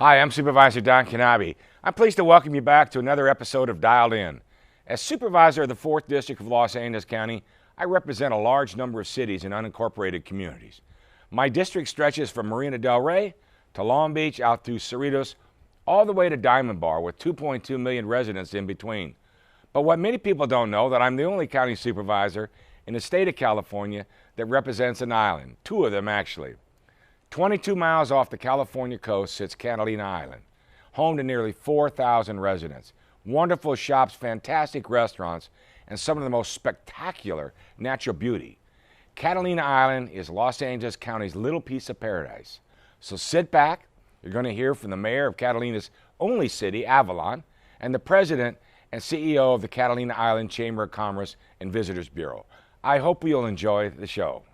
Hi, I'm Supervisor Don Knabe. I'm pleased to welcome you back to another episode of Dialed In. As Supervisor of the 4th District of Los Angeles County, I represent a large number of cities and unincorporated communities. My district stretches from Marina del Rey to Long Beach out through Cerritos, all the way to Diamond Bar with 2.2 million residents in between. But what many people don't know, that I'm the only county supervisor in the state of California that represents an island, 2 of them actually. 22 miles off the California coast sits Catalina Island, home to nearly 4,000 residents, wonderful shops, fantastic restaurants, and some of the most spectacular natural beauty. Catalina Island is Los Angeles County's little piece of paradise. So sit back. You're going to hear from the mayor of Catalina's only city, Avalon, and the president and CEO of the Catalina Island Chamber of Commerce and Visitors Bureau. I hope you'll enjoy the show.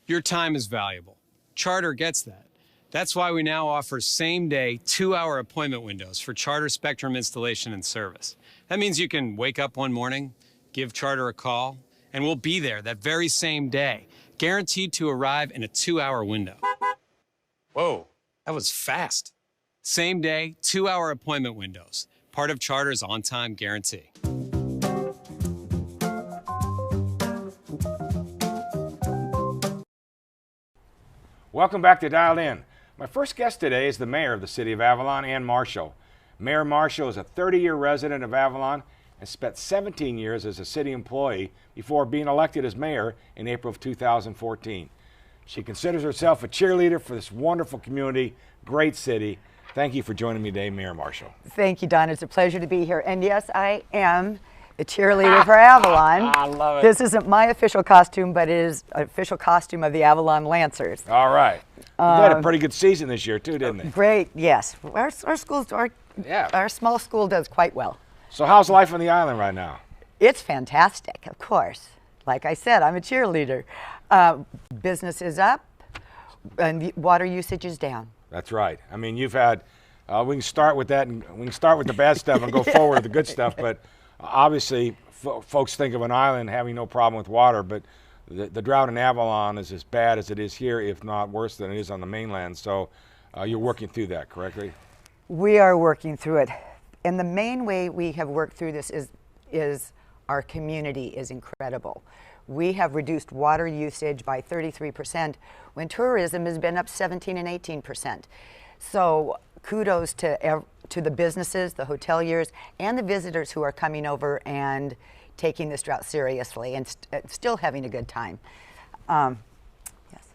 Your time is valuable. Charter gets that. That's why we now offer same-day, 2-hour appointment windows for Charter Spectrum installation and service. That means you can wake up one morning, give Charter a call, and we'll be there that very same day, guaranteed to arrive in a 2-hour window. Whoa, that was fast. Same-day, 2-hour appointment windows, part of Charter's on-time guarantee. Welcome back to Dialed In. My first guest today is the mayor of the city of Avalon, Ann Marshall. Mayor Marshall is a 30-year resident of Avalon and spent 17 years as a city employee before being elected as mayor in April of 2014. She considers herself a cheerleader for this wonderful community, great city. Thank you for joining me today, Mayor Marshall. Thank you, Don. It's a pleasure to be here. And yes, I am the cheerleader for Avalon. I love it. This isn't my official costume, but it is an official costume of the Avalon Lancers. All right. You had a pretty good season this year, too, didn't they? Great, yes. Our small school does quite well. So how's life on the island right now? It's fantastic, of course. Like I said, I'm a cheerleader. Business is up, and water usage is down. That's right. I mean, you've had, we can start with that, and we can start with the bad stuff and go forward with the good stuff, but obviously folks think of an island having no problem with water, but the drought in Avalon is as bad as it is here, if not worse than it is on the mainland. So you're working through that, correctly? We are working through it. And the main way we have worked through this is our community is incredible. We have reduced water usage by 33% when tourism has been up 17 and 18%. So kudos to the businesses, the hoteliers, and the visitors who are coming over and taking this drought seriously and still having a good time. Yes.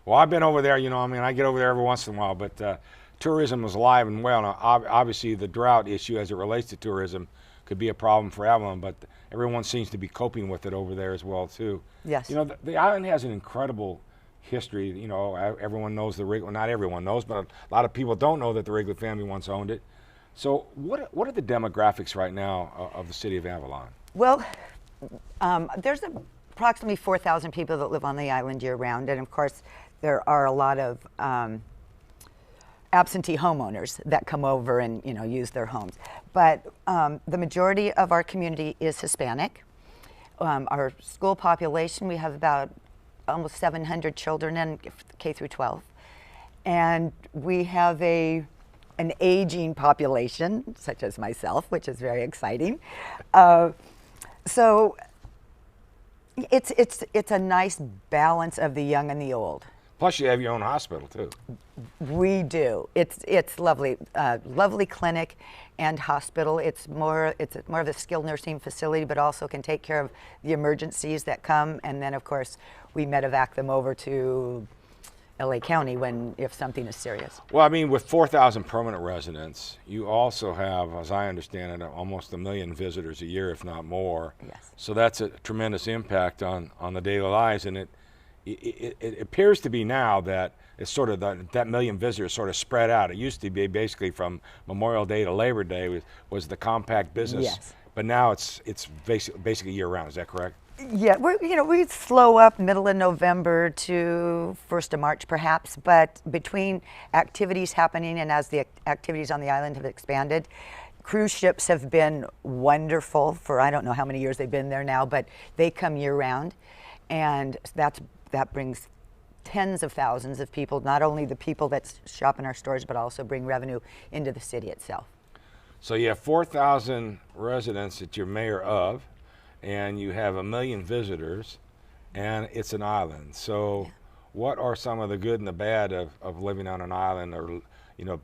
Well, I've been over there, you know, I mean, I get over there every once in a while, but tourism is alive and well. Now, obviously, the drought issue as it relates to tourism could be a problem for Avalon, but everyone seems to be coping with it over there as well, too. Yes. You know, the island has an incredible history. You know, everyone knows the Wrigley, not everyone knows, but a lot of people don't know that the Wrigley family once owned it. So what are the demographics right now of the city of Avalon? Well, there's approximately 4,000 people that live on the island year-round, and of course there are a lot of absentee homeowners that come over and use their homes. But the majority of our community is Hispanic. Our school population, we have about almost 700 children in K through 12, and we have an aging population, such as myself, which is very exciting. So it's a nice balance of the young and the old. Plus, you have your own hospital too. We do. It's lovely, lovely clinic and hospital. It's more of a skilled nursing facility, but also can take care of the emergencies that come. And then, of course, we medevac them over to LA County if something is serious. Well, I mean, with 4,000 permanent residents, you also have, as I understand it, almost 1 million visitors a year, if not more. Yes. So that's a tremendous impact on the daily lives, and it appears to be now that it's sort of that million visitors sort of spread out. It used to be basically from Memorial Day to Labor Day was the compact business. Yes. But now it's basically year round. Is that correct? Yeah, we slow up middle of November to 1st of March perhaps, but between activities happening and as the activities on the island have expanded, cruise ships have been wonderful for I don't know how many years they've been there now, but they come year round, and that brings tens of thousands of people, not only the people that shop in our stores, but also bring revenue into the city itself. So you have 4,000 residents that you're mayor of, and you have 1 million visitors, and it's an island. So what are some of the good and the bad of living on an island, or, you know,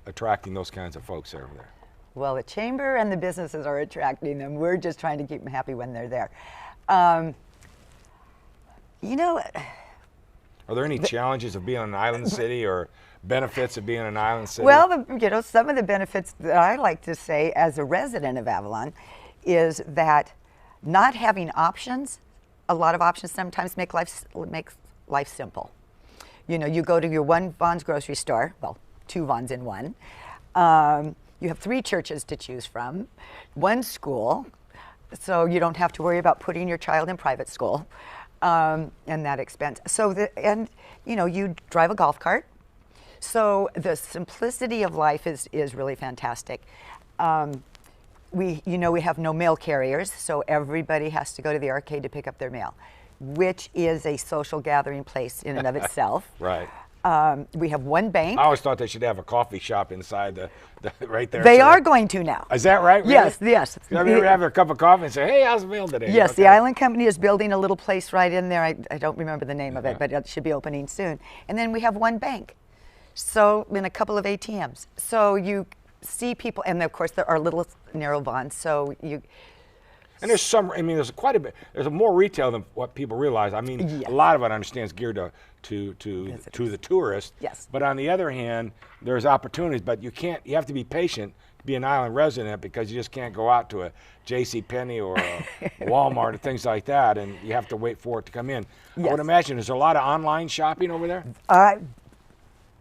attracting those kinds of folks over there? Well, the chamber and the businesses are attracting them. We're just trying to keep them happy when they're there. You know, are there any challenges of being an island city, or benefits of being an island city? well, you know, some of the benefits that I like to say as a resident of Avalon is that not having options, a lot of options sometimes makes life simple. You know, you go to your one Vaughn's grocery store, well, 2 Vaughn's in one. You have 3 churches to choose from, 1 school, so you don't have to worry about putting your child in private school and that expense. So, and you know, you drive a golf cart. So the simplicity of life is really fantastic. We have no mail carriers, so everybody has to go to the arcade to pick up their mail, which is a social gathering place in and of itself. Right. We have 1 bank. I always thought they should have a coffee shop inside the right there. They are going to now. Is that right? Really? Yes, yes. I mean, we have a cup of coffee and say, hey, how's the meal today? Yes, Okay. the Island Company is building a little place right in there. I don't remember the name of it, but it should be opening soon. And then we have 1 bank. So, in a couple of ATMs. So you see people, and of course there are little narrow bonds, so you... And there's some, I mean, there's quite a bit, there's more retail than what people realize. I mean, Yes. a lot of it, I understand, is geared to the tourist. Yes. But on the other hand, there's opportunities, but you have to be patient to be an island resident, because you just can't go out to a JCPenney or a Walmart or things like that, and you have to wait for it to come in. Yes. I would imagine there's a lot of online shopping over there?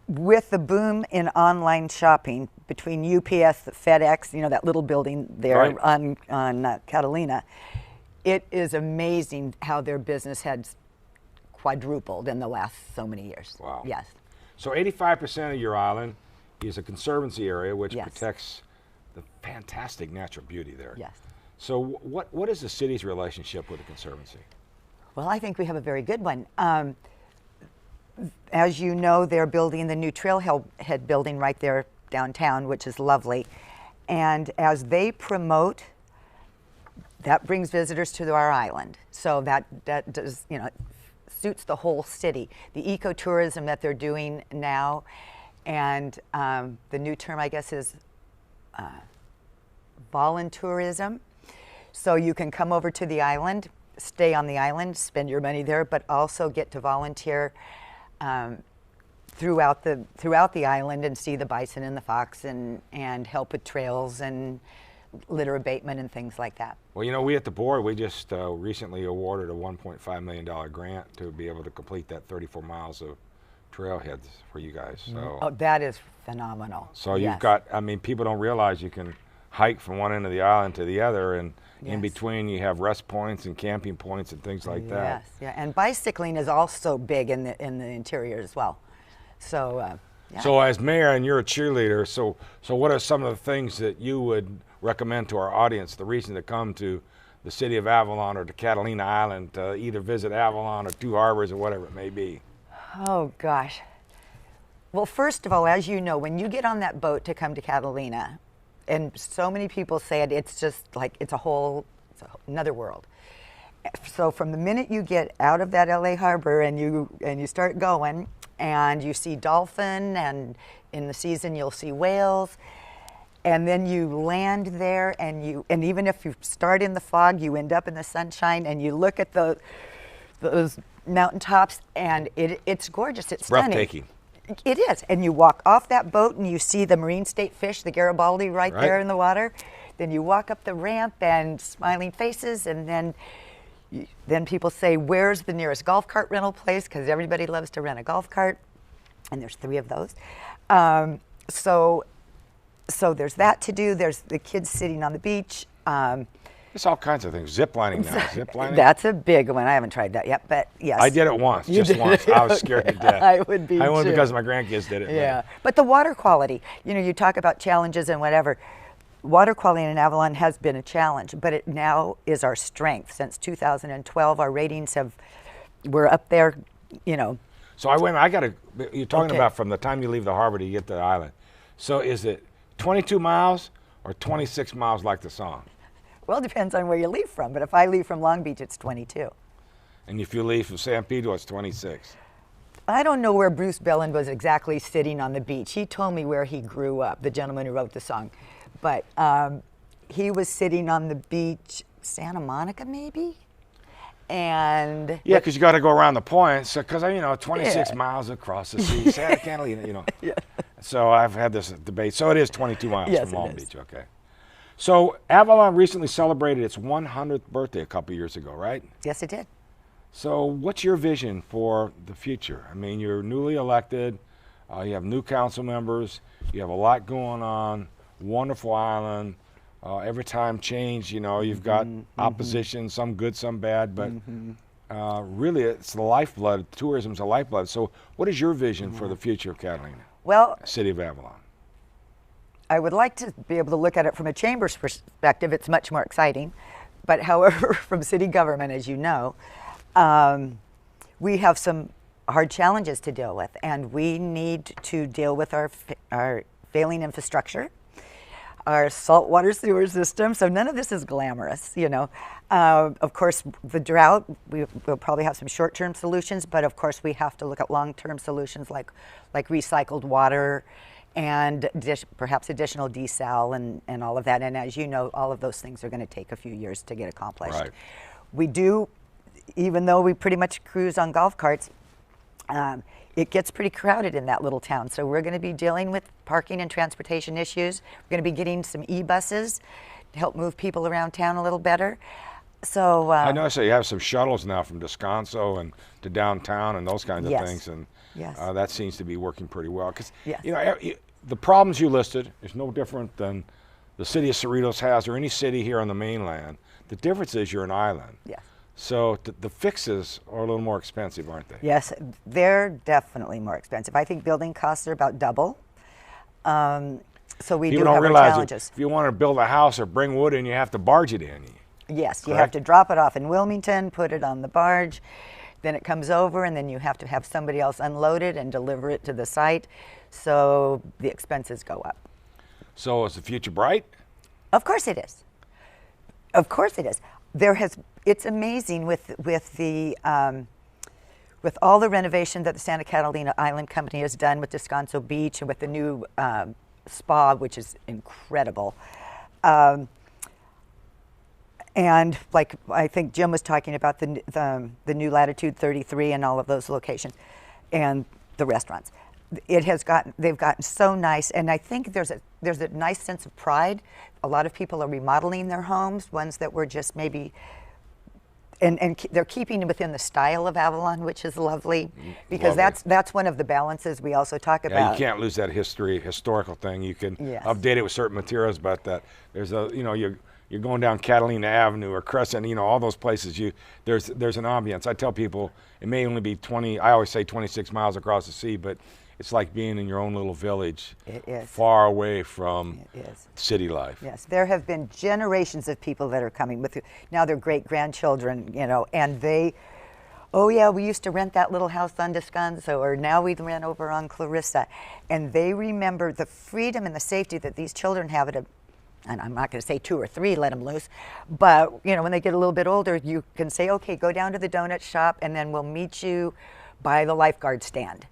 With the boom in online shopping between UPS, FedEx, you know, that little building there Right. on Catalina, it is amazing how their business has quadrupled in the last so many years. Wow. Yes. So 85% of your island is a conservancy area, which Yes. protects the fantastic natural beauty there. Yes. So what is the city's relationship with the conservancy? Well, I think we have a very good one. As you know, they're building the new trailhead building right there downtown, which is lovely. And as they promote, that brings visitors to our island. So that does, you know, suits the whole city. The ecotourism that they're doing now, and the new term, I guess, is voluntourism. So you can come over to the island, stay on the island, spend your money there, but also get to volunteer throughout the island and see the bison and the fox and help with trails and litter abatement and things like that. Well, you know, we at the board, we just recently awarded a $1.5 million grant to be able to complete that 34 miles of trailheads for you guys. So, Oh, that is phenomenal. so Yes. you've got, I mean, people don't realize you can hike from one end of the island to the other, and in Yes. between you have rest points and camping points and things like that. Yes, yeah, and bicycling is also big in the interior as well. So, yeah. So as mayor, and you're a cheerleader, so what are some of the things that you would recommend to our audience, the reason to come to the city of Avalon or to Catalina Island to either visit Avalon or Two Harbors or whatever it may be? Oh gosh. Well, first of all, as you know, when you get on that boat to come to Catalina, and so many people say it, it's just like it's another world. So from the minute you get out of that LA harbor and you start going, and you see dolphin, and in the season you'll see whales, and then you land there, and even if you start in the fog, you end up in the sunshine, and you look at those mountaintops, and it's gorgeous. It's stunning. Breathtaking. It is, and you walk off that boat and you see the marine state fish, the Garibaldi, right there in the water. Then you walk up the ramp and smiling faces, and then people say, where's the nearest golf cart rental place? Because everybody loves to rent a golf cart, and there's 3 of those. So there's that to do. There's the kids sitting on the beach. There's all kinds of things. Zip lining now. Zip lining? That's a big one. I haven't tried that yet, but yes. I did it once, just once. I was scared to death. I would be I went too. because my grandkids did it. Yeah, but the water quality, you know, you talk about challenges and whatever. Water quality in Avalon has been a challenge, but it now is our strength. Since 2012, our ratings we're up there, you know. So I got to, you're talking Okay. about from the time you leave the harbor to you get to the island. So is it 22 miles or 26 miles like the song? Well, it depends on where you leave from, but if I leave from Long Beach, it's 22. And if you leave from San Pedro, it's 26. I don't know where Bruce Belland was exactly sitting on the beach. He told me where he grew up, the gentleman who wrote the song. But he was sitting on the beach, Santa Monica maybe? And Yeah, because you got to go around the point. So, because 26 Yeah. miles across the sea, Santa Catalina, Yeah. So I've had this debate. So it is 22 miles Yes, from it Long is. Beach. Okay. So Avalon recently celebrated its 100th birthday a couple years ago, right? yes, it did. So what's your vision for the future? I mean, you're newly elected. You have new council members. You have a lot going on. Wonderful island. Every time change, you've got opposition, some good, some bad, but really it's the lifeblood. Tourism's the lifeblood. So what is your vision for the future of Catalina, Well, city of Avalon? I would like to be able to look at it from a chamber's perspective. It's much more exciting. But however, from city government, as you know, we have some hard challenges to deal with, and we need to deal with our failing infrastructure, our saltwater sewer system. So none of this is glamorous, Of course, the drought, we'll probably have some short-term solutions, but of course we have to look at long-term solutions like recycled water and perhaps additional desal and all of that. And as you know, all of those things are going to take a few years to get accomplished. Right. We do, even though we pretty much cruise on golf carts, it gets pretty crowded in that little town. So we're going to be dealing with parking and transportation issues. We're going to be getting some e-buses to help move people around town a little better. So I noticed that you have some shuttles now from Descanso and to downtown and those kinds of Yes. things, and Yes. that seems to be working pretty well. Because Yes. the problems you listed is no different than the city of Cerritos has or any city here on the mainland. The difference is you're an island. yes. So the fixes are a little more expensive, aren't they? Yes, they're definitely more expensive. I think building costs are about double. So we People do don't have our realize challenges. if you want to build a house or bring wood in, you have to barge it in. Yes, you have Correct? to drop it off in Wilmington, put it on the barge, then it comes over, and then you have to have somebody else unload it and deliver it to the site. So the expenses go up. So is the future bright? Of course it is. Of course it is. It's amazing with all the renovation that the Santa Catalina Island Company has done with Descanso Beach and with the new spa, which is incredible. And like I think Jim was talking about the new Latitude 33 and all of those locations, and the restaurants. They've gotten so nice, and I think there's a nice sense of pride. A lot of people are remodeling their homes, ones that were just maybe, and they're keeping within the style of Avalon, which is lovely, because Lovely. that's one of the balances we also talk Yeah, about. you can't lose that historical thing. You can Yes. update it with certain materials, but that there's you're going down Catalina Avenue or Crescent, all those places. There's an ambience. I tell people it may only be 20. I always say 26 miles across the sea, but it's like being in your own little village, It is. far away from It is. city life. Yes, there have been generations of people that are coming with now their great grandchildren, and they, oh yeah, we used to rent that little house on Descanso, or now we rent over on Clarissa, and they remember the freedom and the safety that these children have at and I'm not going to say 2 or 3, let them loose, but when they get a little bit older, you can say, okay, go down to the donut shop, and then we'll meet you by the lifeguard stand.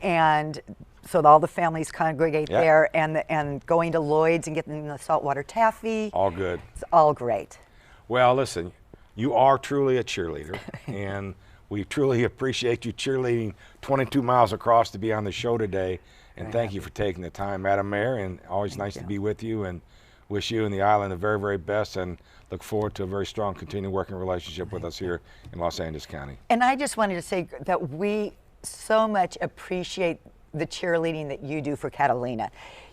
And so all the families congregate Yeah. there, and going to Lloyd's and getting the saltwater taffy. All good. It's all great. Well, listen, you are truly a cheerleader, and we truly appreciate you cheerleading 22 miles across to be on the show today. And thank you for taking the time, Madam Mayor, and always nice to be with you, and wish you and the island the very, very best, and look forward to a very strong continuing working relationship with us here in Los Angeles County. And I just wanted to say that we so much appreciate the cheerleading that you do for Catalina.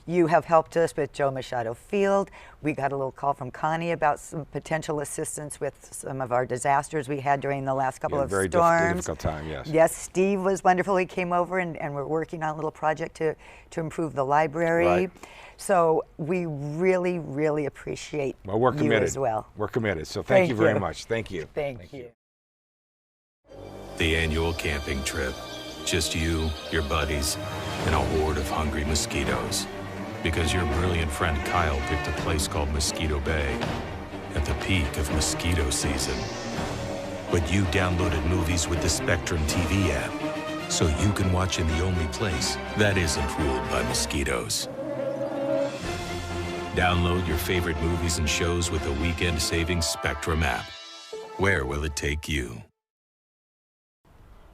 You have helped us with Joe Machado Field. We got a little call from Connie about some potential assistance with some of our disasters we had during the last couple of Very storms. difficult time, yes. Yes, Steve was wonderful. He came over, and we're working on a little project to improve the library. Right. So we really, really appreciate Well, we're you committed. as well. We're committed. So thank you very much. Thank you. Thank you. The annual camping trip Just you, your buddies, and a horde of hungry mosquitoes. Because your brilliant friend Kyle picked a place called Mosquito Bay at the peak of mosquito season. But you downloaded movies with the Spectrum TV app, so you can watch in the only place that isn't ruled by mosquitoes. Download your favorite movies and shows with the weekend-saving Spectrum app. Where will it take you?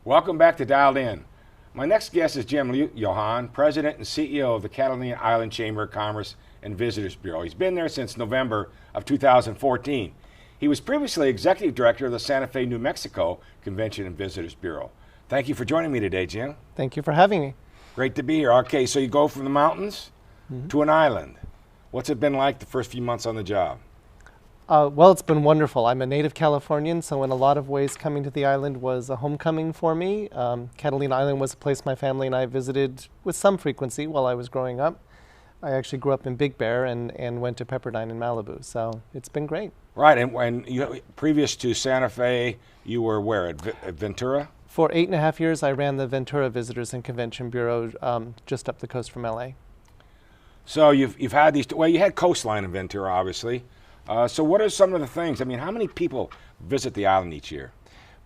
Welcome back to Dialed In. My next guest is Jim Johann, President and CEO of the Catalina Island Chamber of Commerce and Visitors Bureau. He's been there since November of 2014. He was previously Executive Director of the Santa Fe, New Mexico Convention and Visitors Bureau. Thank you for joining me today, Jim. Thank you for having me. Great to be here. Okay, so you go from the mountains to an island. What's it been like the first few months on the job? Well, it's been wonderful. I'm a native Californian, so in a lot of ways coming to the island was a homecoming for me. Catalina Island was a place my family and I visited with some frequency while I was growing up. I actually grew up in Big Bear and went to Pepperdine in Malibu, so it's been great. Right, and when you, previous to Santa Fe, you were where, at Ventura? For 8.5 years, I ran the Ventura Visitors and Convention Bureau just up the coast from LA. So you've had these, well, you had coastline in Ventura, obviously. So what are some of the things? I mean, how many people visit the island each year?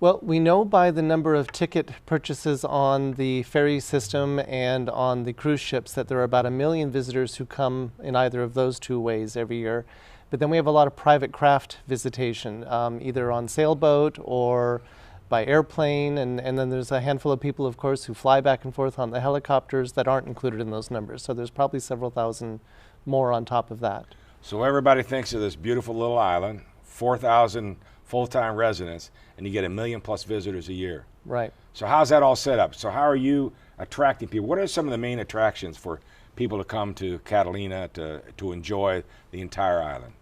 Well, we know by the number of ticket purchases on the ferry system and on the cruise ships that there are about 1 million visitors who come in either of those two ways every year. But then we have a lot of private craft visitation, either on sailboat or by airplane, and then there's a handful of people, of course, who fly back and forth on the helicopters that aren't included in those numbers. So there's probably several thousand more on top of that. So everybody thinks of this beautiful little island, 4,000 full-time residents, and you get 1 million plus visitors a year. Right. So how's that all set up? So how are you attracting people? What are some of the main attractions for people to come to Catalina to enjoy the entire island?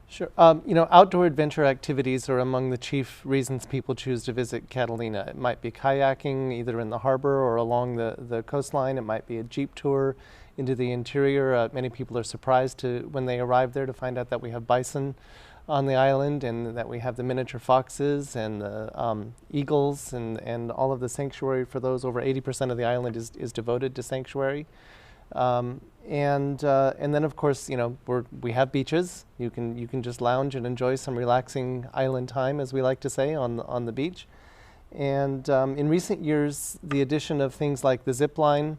Sure. You know, outdoor adventure activities are among the chief reasons people choose to visit Catalina. It might be kayaking either in the harbor or along the coastline. It might be a jeep tour into the interior. Many people are surprised when they arrive there to find out that we have bison on the island and that we have the miniature foxes and the eagles and all of the sanctuary for those. Over 80% of the island is devoted to sanctuary. And then, of course, you know, we have beaches. You can just lounge and enjoy some relaxing island time, as we like to say, on the beach. And in recent years, the addition of things like the zip line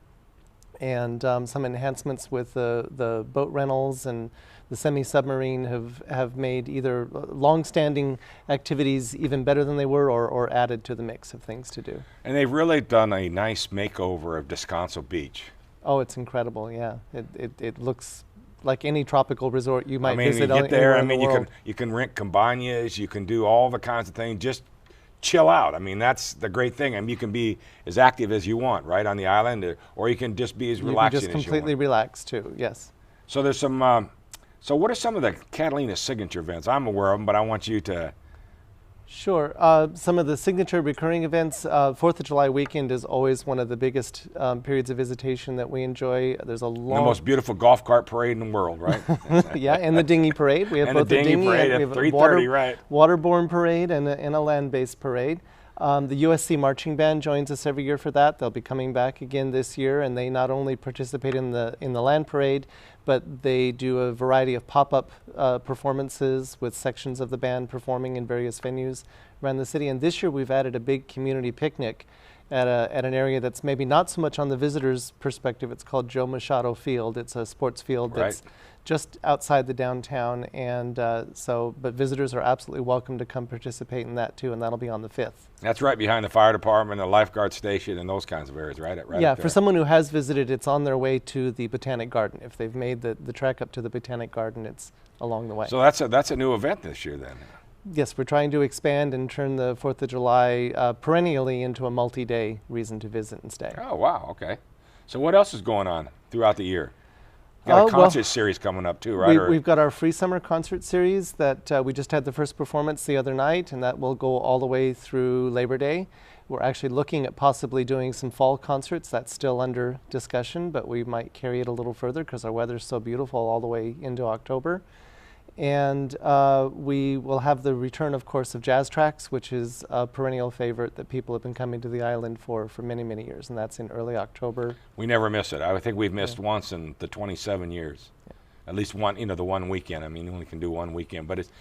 and some enhancements with the boat rentals and the semi-submarine have made either long-standing activities even better than they were or added to the mix of things to do. And they've really done a nice makeover of Descanso Beach. Oh, it's incredible, yeah. It looks like any tropical resort you might visit. I mean, you get there, I mean, the you can rent cabañas, you can do all the kinds of things, just chill out. I mean, that's the great thing. I mean, you can be as active as you want, right, on the island, or you can just be as relaxing as you want. You can just completely relax, too, yes. So there's some, so what are some of the Catalina signature events? I'm aware of them, but I want you to... Sure. Some of the signature recurring events, 4th of July weekend is always one of the biggest periods of visitation that we enjoy. There's a long... The most beautiful golf cart parade in the world, right? Yeah, and the dinghy parade. We have both the dinghy parade and at we have 3:30, right? Waterborne parade and a land-based parade. The USC Marching Band joins us every year for that. They'll be coming back again this year, and they not only participate in the land parade, but they do a variety of pop-up performances with sections of the band performing in various venues around the city. And this year we've added a big community picnic at an area that's maybe not so much on the visitors' perspective. It's called Joe Machado Field. It's a sports field that's just outside the downtown, and but visitors are absolutely welcome to come participate in that too, and that'll be on the 5th. That's right behind the fire department, the lifeguard station, and those kinds of areas, right? Yeah, for someone who has visited, it's on their way to the Botanic Garden. If they've made the trek up to the Botanic Garden, it's along the way. So that's a new event this year then? Yes, we're trying to expand and turn the 4th of July perennially into a multi-day reason to visit and stay. Oh, wow, okay. So what else is going on throughout the year? Got a concert series coming up too, right? We've got our free summer concert series that we just had the first performance the other night, and that will go all the way through Labor Day. We're actually looking at possibly doing some fall concerts. That's still under discussion, but we might carry it a little further because our weather's so beautiful all the way into October. And we will have the return, of course, of Jazz Tracks, which is a perennial favorite that people have been coming to the island for many, many years, and that's in early October. We never miss it. I think we've missed once in the 27 years. Yeah. At least one, the one weekend. I mean, you only can do one weekend. But it's,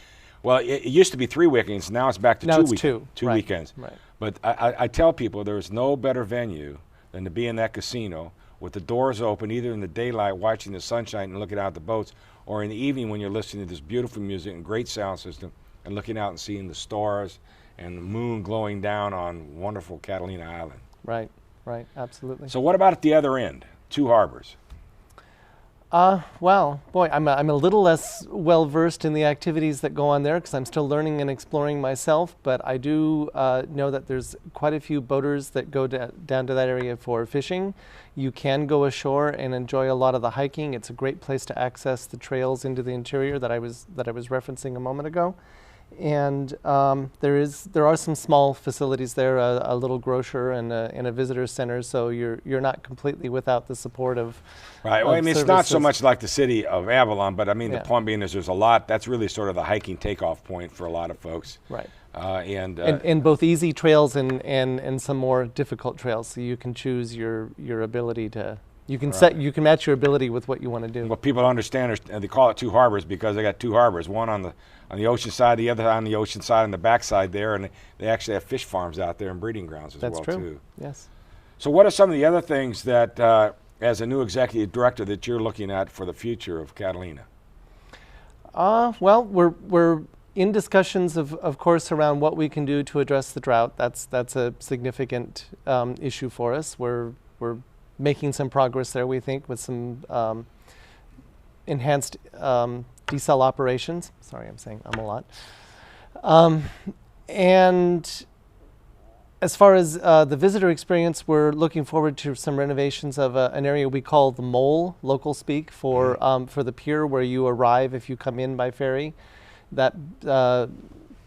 well, it used to be 3 weekends. Now it's back to now two it's weekends. Two right. weekends. Right. But I tell people there's no better venue than to be in that casino with the doors open, either in the daylight watching the sunshine and looking out the boats, or in the evening when you're listening to this beautiful music and great sound system and looking out and seeing the stars and the moon glowing down on wonderful Catalina Island. Right, right, absolutely. So what about at the other end, Two Harbors? Well, boy, I'm a little less well-versed in the activities that go on there because I'm still learning and exploring myself, but I do know that there's quite a few boaters that go down to that area for fishing. You can go ashore and enjoy a lot of the hiking. It's a great place to access the trails into the interior that I was referencing a moment ago. And there are some small facilities there, a little grocer and a visitor center, so you're not completely without the support of right. Well, I mean, services. it's not so much like the city of Avalon, but I mean, Yeah. the point being is there's a lot. That's really sort of the hiking takeoff point for a lot of folks. Right. And both easy trails and some more difficult trails, so you can choose your ability to. You can you can match your ability with what you want to do. what people don't understand is they call it Two Harbors because they got two harbors, one on the ocean side, the other on the ocean side, on the backside there, and they actually have fish farms out there and breeding grounds as That's well true. too. Yes. So what are some of the other things that, as a new executive director, that you're looking at for the future of Catalina? Well, we're in discussions of course around what we can do to address the drought. That's a significant issue for us. We're making some progress there, we think, with some enhanced desal operations. Sorry, I'm saying a lot. And as far as the visitor experience, we're looking forward to some renovations of an area we call the Mole, local speak, for the pier where you arrive if you come in by ferry. That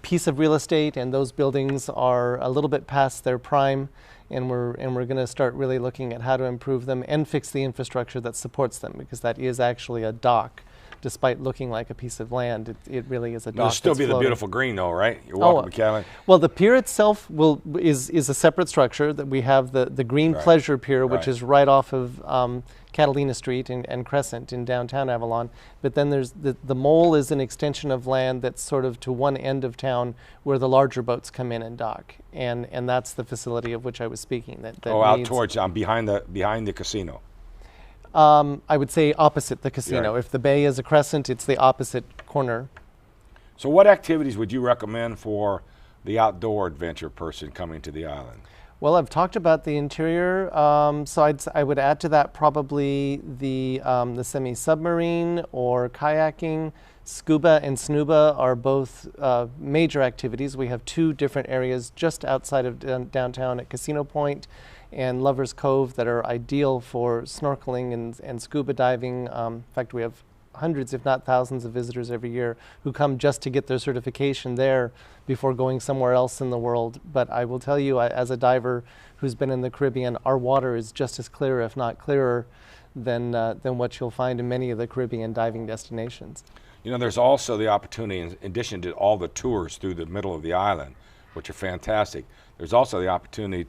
piece of real estate and those buildings are a little bit past their prime, and we're going to start really looking at how to improve them and fix the infrastructure that supports them, because that is actually a dock. Despite looking like a piece of land, it really is a dock. It'll still that's be the floating. beautiful green, though, right? You're welcome to Catalina. Well, the pier itself is a separate structure. That we have the Green Right. Pleasure Pier, which Right. is right off of Catalina Street and Crescent in downtown Avalon. But then there's the Mole is an extension of land that's sort of to one end of town where the larger boats come in and dock, and that's the facility of which I was speaking. That Out needs, towards behind the casino. I would say opposite the casino. Right. If the bay is a crescent, it's the opposite corner. So what activities would you recommend for the outdoor adventure person coming to the island? Well, I've talked about the interior, so I would add to that probably the semi-submarine or kayaking. Scuba and snuba are both major activities. We have two different areas just outside of downtown at Casino Point and Lover's Cove that are ideal for snorkeling and scuba diving. In fact, we have hundreds, if not thousands, of visitors every year who come just to get their certification there before going somewhere else in the world. But I will tell you, as a diver who's been in the Caribbean, our water is just as clear, if not clearer, than what you'll find in many of the Caribbean diving destinations. You know, there's also the opportunity, in addition to all the tours through the middle of the island, which are fantastic, there's also the opportunity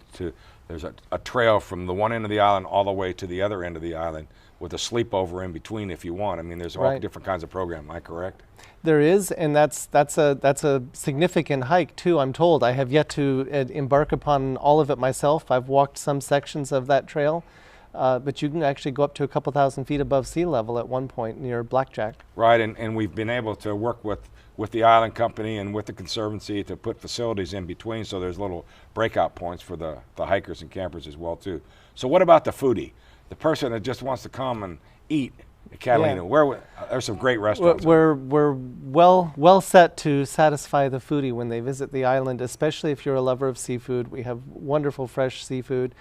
there's a trail from the one end of the island all the way to the other end of the island with a sleepover in between if you want. I mean, there's all Right. different kinds of programs. Am I correct? There is, and that's a significant hike too, I'm told. I have yet to embark upon all of it myself. I've walked some sections of that trail, but you can actually go up to a couple thousand feet above sea level at one point near Blackjack. Right, and we've been able to work with the island company and with the Conservancy to put facilities in between, so there's little breakout points for the hikers and campers as well too. So what about the foodie? The person that just wants to come and eat at Catalina. Yeah. There's some great restaurants. We're well set to satisfy the foodie when they visit the island, especially if you're a lover of seafood. We have wonderful fresh seafood.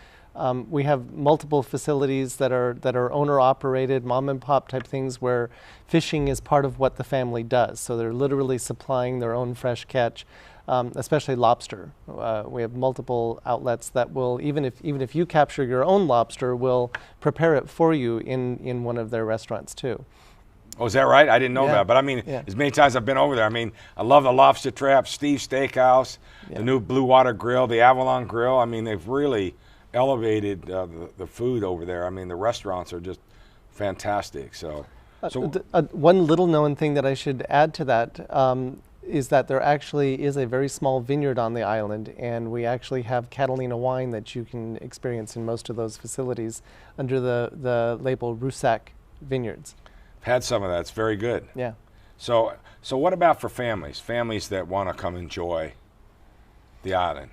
We have multiple facilities that are owner operated, mom and pop type things where fishing is part of what the family does. So they're literally supplying their own fresh catch, especially lobster. We have multiple outlets that will, even if you capture your own lobster, will prepare it for you in one of their restaurants too. Oh, is that right? I didn't know Yeah. that. But I mean, Yeah. as many times I've been over there, I mean, I love the Lobster Trap, Steve's Steakhouse, the new Blue Water Grill, the Avalon Grill. I mean, they've really elevated the food over there. I mean, the restaurants are just fantastic. So One little known thing that I should add to that is that there actually is a very small vineyard on the island, and we actually have Catalina wine that you can experience in most of those facilities under the label Roussac Vineyards. had some of that. It's very good. Yeah. So what about for families that want to come enjoy the island?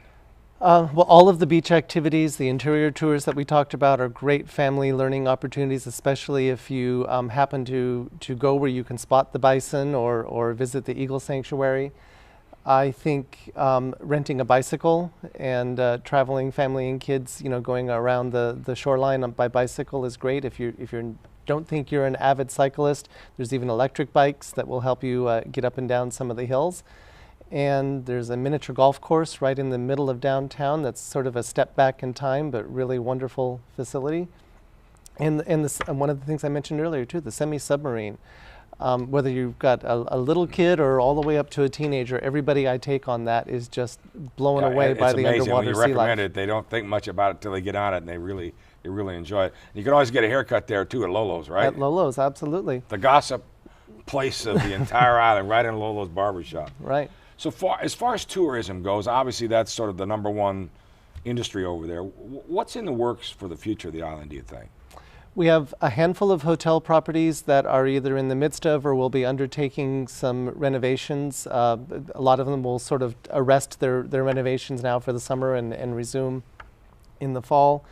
Well, all of the beach activities, the interior tours that we talked about are great family learning opportunities, especially if you happen to go where you can spot the bison or visit the eagle sanctuary. I think renting a bicycle and traveling family and kids, going around the shoreline by bicycle is great. If you don't think you're an avid cyclist, there's even electric bikes that will help you get up and down some of the hills. And there's a miniature golf course right in the middle of downtown that's sort of a step back in time, but really wonderful facility. And one of the things I mentioned earlier too, the semi-submarine. Whether you've got a little kid or all the way up to a teenager, everybody I take on that is just blown away by the amazing. underwater When you sea life. recommend it, they don't think much about it until they get on it, and they really enjoy it. You can always get a haircut there too at Lolo's, right? At Lolo's, absolutely. The gossip place of the entire island, right in Lolo's barbershop. Right. So as far as tourism goes, obviously that's sort of the number one industry over there. What's in the works for the future of the island, do you think? We have a handful of hotel properties that are either in the midst of or will be undertaking some renovations. A lot of them will sort of arrest their renovations now for the summer and resume in the fall.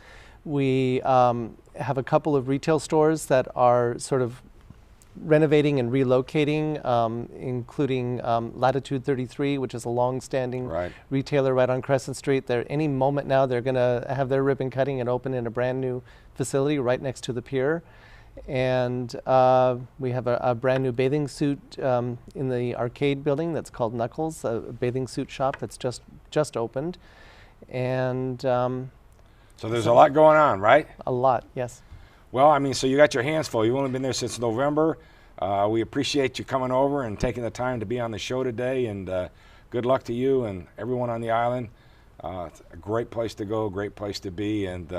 We have a couple of retail stores that are sort of renovating and relocating, including Latitude 33, which is a long-standing retailer right on Crescent Street. Any moment now they're going to have their ribbon cutting and open in a brand new facility right next to the pier. And we have a brand new bathing suit in the arcade building that's called Knuckles, a bathing suit shop that's just opened. And so there's a lot going on, right? A lot, yes. Well, I mean, so you got your hands full. You've only been there since November. We appreciate you coming over and taking the time to be on the show today, and good luck to you and everyone on the island. It's a great place to go, great place to be, and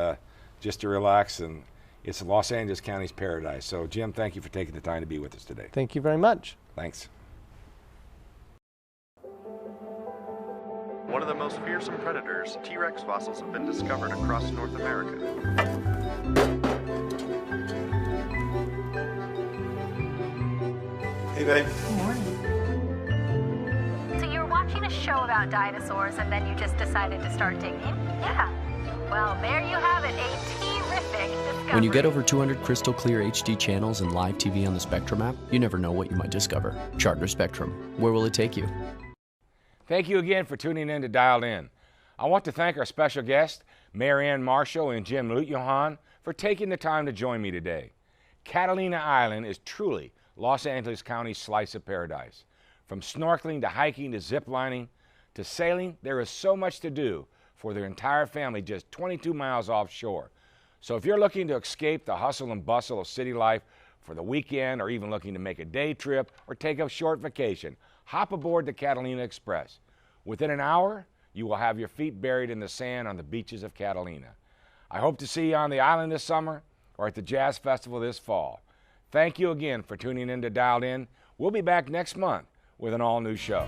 just to relax, and it's Los Angeles County's paradise. So, Jim, thank you for taking the time to be with us today. Thank you very much. Thanks. One of the most fearsome predators, T-Rex fossils have been discovered across North America. Hey, babe. Good morning. So you were watching a show about dinosaurs and then you just decided to start digging? Yeah. Well, there you have it, a terrific discovery. When you get over 200 crystal clear HD channels and live TV on the Spectrum app, you never know what you might discover. Charter Spectrum. Where will it take you? Thank you again for tuning in to Dialed In. I want to thank our special guests, Mary Ann Marshall and Jim Johann, for taking the time to join me today. Catalina Island is truly Los Angeles County's slice of paradise. From snorkeling to hiking to zip lining to sailing, there is so much to do for their entire family just 22 miles offshore. So if you're looking to escape the hustle and bustle of city life for the weekend, or even looking to make a day trip or take a short vacation, hop aboard the Catalina Express. Within an hour, you will have your feet buried in the sand on the beaches of Catalina. I hope to see you on the island this summer or at the Jazz Festival this fall. Thank you again for tuning in to Dialed In. We'll be back next month with an all-new show.